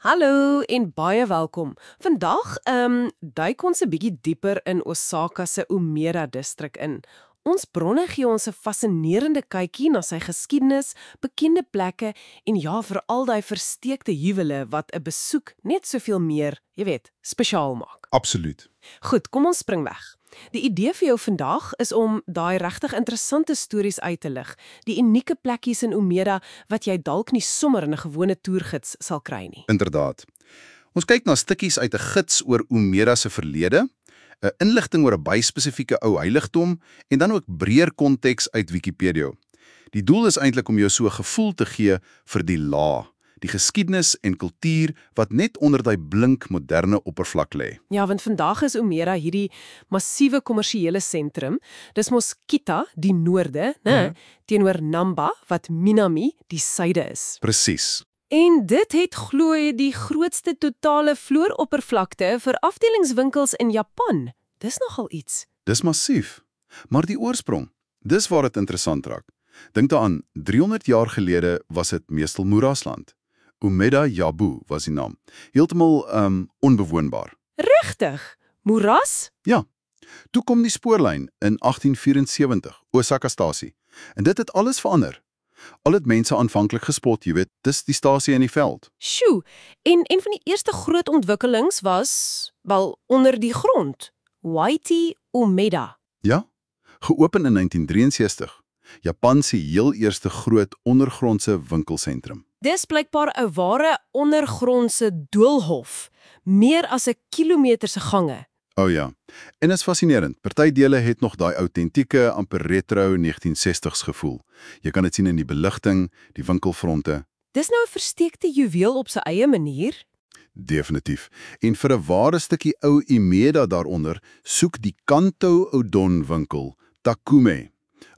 Hallo en baie welkom. Vandag duik ons 'n bietjie dieper in Osaka se Umeda distrik in. Ons bronne gee ons 'n fascinerende kykie na sy geskiedenis, bekende plekke en ja, veral daai versteekte huwele wat 'n besoek net soveel meer, jy weet, spesiaal maak. Absoluut. Goed, kom ons spring weg. Die idee vir jou vandag is om daai regtig interessante stories uit te lig, die unieke plekkies in Umeda wat jy dalk nie sommer in 'n gewone toergids sal kry nie. Inderdaad. Ons kyk na stukkies uit 'n gids oor Umeda se verlede, 'n inligting oor 'n baie spesifieke ou heiligdom en dan ook breër konteks uit Wikipedia. Die doel is eintlik om jou so 'n gevoel te gee vir die laag, die geskiedenis en kultuur wat net onder daai blink moderne oppervlak lê. Ja, want vandag is Umeda hierdie massiewe kommersiële sentrum. Dis mos Kita, die noorde, né, teenoor Namba wat Minami, die suide is. Presies. En dit het glo die grootste totale vloeroppervlakte vir afdelingswinkels in Japan. Dis nogal iets. Dis massief. Maar die oorsprong, dis waar dit interessant raak. Dink daaraan, 300 jaar gelede was dit meestal moerasland. Umeda Yabu was die naam. Heeltemal onbewoonbaar. Regtig? Moeras? Ja. Toe kom die spoorlyn in 1874, Osaka-stasie. En dit het alles verander. Al het mense aanvanklik gespot, jy weet, dis die stasie in die veld. Sjoe, en een van die eerste groot ontwikkelings was, wel, onder die grond. Waiti Umeda. Ja, geopen in 1963. Japan se heel eerste groot ondergrondse winkelsentrum. Dis blykbaar 'n ware ondergrondse doolhof, meer as 'n kilometer se gange. O ja, en is fascinerend. Party dele het nog daai autentieke, amper retro 1960s gevoel. Jy kan dit sien in die beligting, die winkelfronte. Dis nou 'n versteekte juweel op sy eie manier. Definitief. En vir 'n ware stukkie ou Umeda daaronder, soek die Kanto Udon winkel, Takume.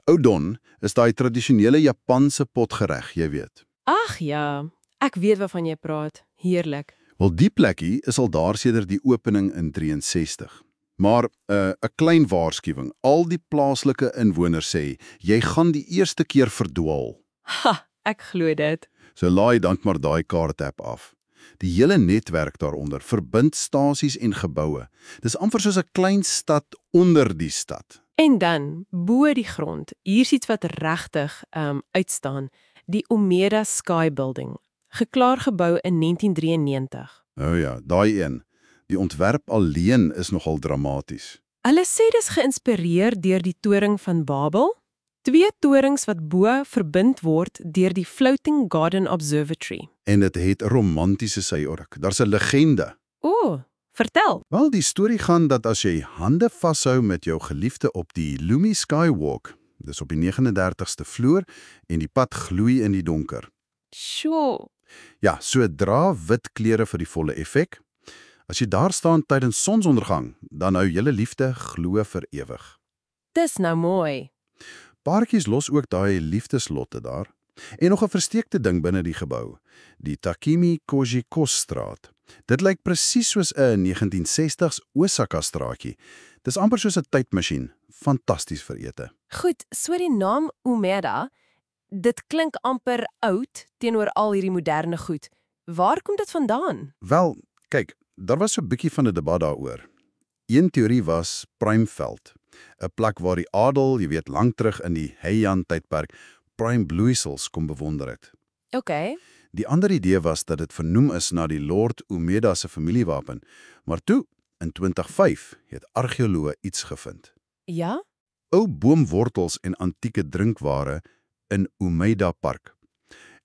Udon is daai tradisionele Japanse potgereg, jy weet. Ag ja, ek weet waarvan jy praat. Heerlik. Wel, die plekkie is al daar sedert die opening in 63. Maar 'n klein waarskuwing, al die plaaslike inwoners sê, jy gaan die eerste keer verdwaal. Ha, ek glo dit. So laai dan maar daai kaartap af. Die hele netwerk daaronder verbind stasies en geboue. Dis amper soos 'n klein stad onder die stad. En dan, bo die grond, hier's iets wat regtig uitstaan, die Umeda Sky Building, geklaar gebou in 1993. O ja, daai een. Die ontwerp alleen is nogal dramaties. Hulle sê dis geïnspireer deur die toring van Babel, 2 torings wat bo verbind word deur die Floating Garden Observatory. En dit het 'n romantiese sy ook. Daar's 'n legende. O, vertel. Wel, die storie gaan dat as jy hande vashou met jou geliefde op die Lumi Skywalk, dis op die 39ste vloer en die pad gloei in die donker. Sjoe. Ja, so dra wit klere vir die volle effek. As jy daar staan tydens sonsondergang, dan hou julle liefde glo vir ewig. Dis nou mooi. Paartjies los ook daai liefdeslotte daar. En nog 'n versteekte ding binne die gebou, die Takimi Kojiko-straat. Dit lyk presies soos 'n 1960s Osaka-straatjie. Dis amper soos 'n tydmasjien. Fantasties vir ete. Goed, so die naam Umeda, dit klink amper oud teenoor al hierdie moderne goed. Waar kom dit vandaan? Wel, kyk, daar was so 'n bietjie van 'n debat daaroor. Een teorie was Primeveld, 'n plek waar die adel, jy weet, lank terug in die Heian-tydperk, prime bloeisels kom bewonder het. OK. Die ander idee was dat dit vernoem is na die Lord Umeda se familiewapen, maar toe, in 2005, het argeoloë iets gevind. Ja? Ou boomwortels en antieke drinkware in Umeda Park.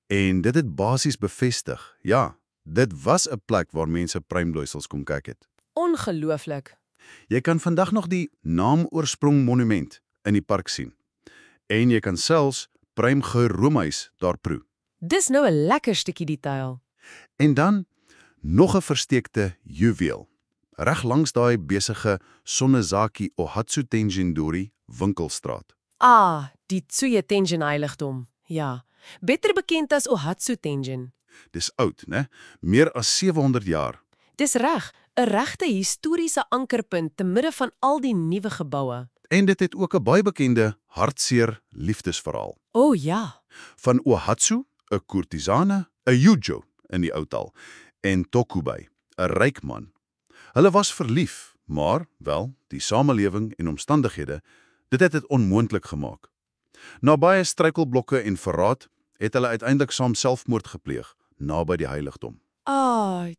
En dit het basies bevestig, ja, dit was 'n plek waar mense primebloeisels kom kyk het. Ongelooflik. Jy kan vandag nog die naamoorsprong monument in die park sien. En jy kan selfs primegeur roomys daar proe. Dis nou 'n lekker stukkie detail. En dan nog 'n versteekte juweel. Reg langs daai besige Sonezaki Ohatsu Tenjin-dori winkelstraat. Ah, die Tsuya Tenjin heiligdom. Ja, beter bekend as Ohatsu Tenjin. Dis oud, né? Meer as 700 jaar. Dis reg, 'n regte historiese ankerpunt te midde van al die nuwe geboue. En dit het ook 'n baie bekende hartseer liefdesverhaal. O ja. Van Ohatsu, 'n kurtisane, 'n yujo in die ou taal, en Tokubai, 'n ryk man. Hulle was verlief, maar, wel, die samelewing en omstandighede, dit het dit onmoontlik gemaak. Na baie struikelblokke en verraad, het hulle uiteindelik saam selfmoord gepleeg, naby die heiligdom.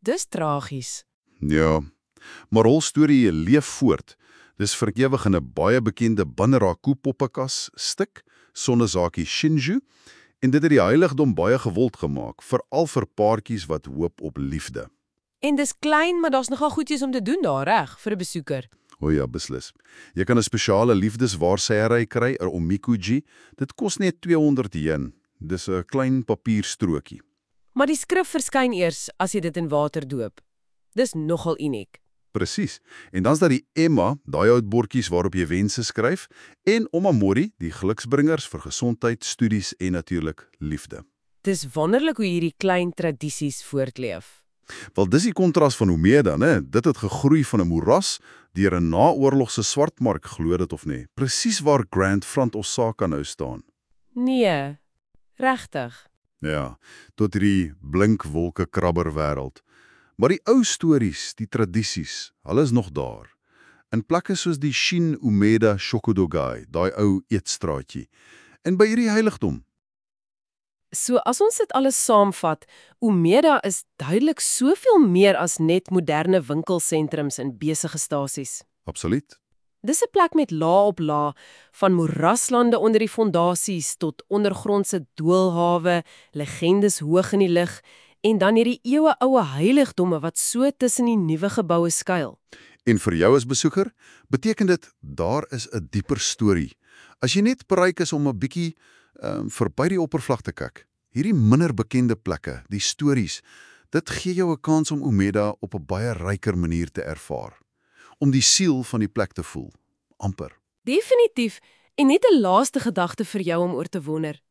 Dis tragies. Ja, maar hul storie leef voort. Dis verewig in 'n baie bekende Bunraku-poppekas stuk, Sonozaki Shinju, en dit het die heiligdom baie gewild gemaak, veral vir paartjies wat hoop op liefde. En dis klein, maar daar's nogal goedjies om te doen daar, reg, vir 'n besoeker. O ja, beslis. Jy kan 'n spesiale liefdeswaarsêery kry, 'n omikuji. Dit kos net 200 yen. Dis 'n klein papierstrokie. Maar die skrif verskyn eers as jy dit in water doop. Dis nogal uniek. Presies. En dan's daar die Emma, daai oud bordjies waarop jy wense skryf, en Omamori, die geluksbringers vir gesondheid, studies en natuurlik liefde. Dis wonderlik hoe hierdie klein tradisies voortleef. Wel, dis die kontras van Umeda, né? Dit het gegroei van 'n moeras deur 'n naoorlogse swartmark, glo dit of nie. Presies waar Grand Front Osaka nou staan. Nee, regtig. Ja, tot hierdie blinkwolke krabber wêreld. Maar die ou stories, die tradisies, hulle is nog daar. In plekke soos die Shin Umeda Shokudogai, daai ou eetstraatjie. En by hierdie heiligdom. So as ons dit alles saamvat, Umeda is duidelik soveel meer as net moderne winkelsentrums en besige stasies. Absoluut. Dis 'n plek met laag op laag, van moeraslande onder die fondasies tot ondergrondse doolhawe, legendes hoog in die lug, en dan hierdie eeueoue heiligdomme wat so tussen die nuwe geboue skuil. En vir jou as besoeker, beteken dit daar is 'n dieper storie. As jy net bereik is om 'n bietjie verby die oppervlak te kyk, hierdie minder bekende plekke, die stories, dit gee jou 'n kans om Umeda op 'n baie ryker manier te ervaar. Om die siel van die plek te voel. Amper. Definitief, en net 'n laaste gedagte vir jou om oor te wonder.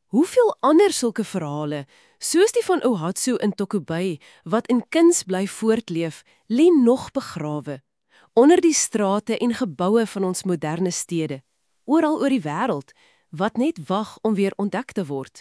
Hoeveel ander sulke verhale, soos die van Ohatsu in Tokubai, wat in kuns bly voortleef, lê nog begrawe, onder die strate en geboue van ons moderne stede, oral oor die wêreld, wat net wag om weer ontdek te word.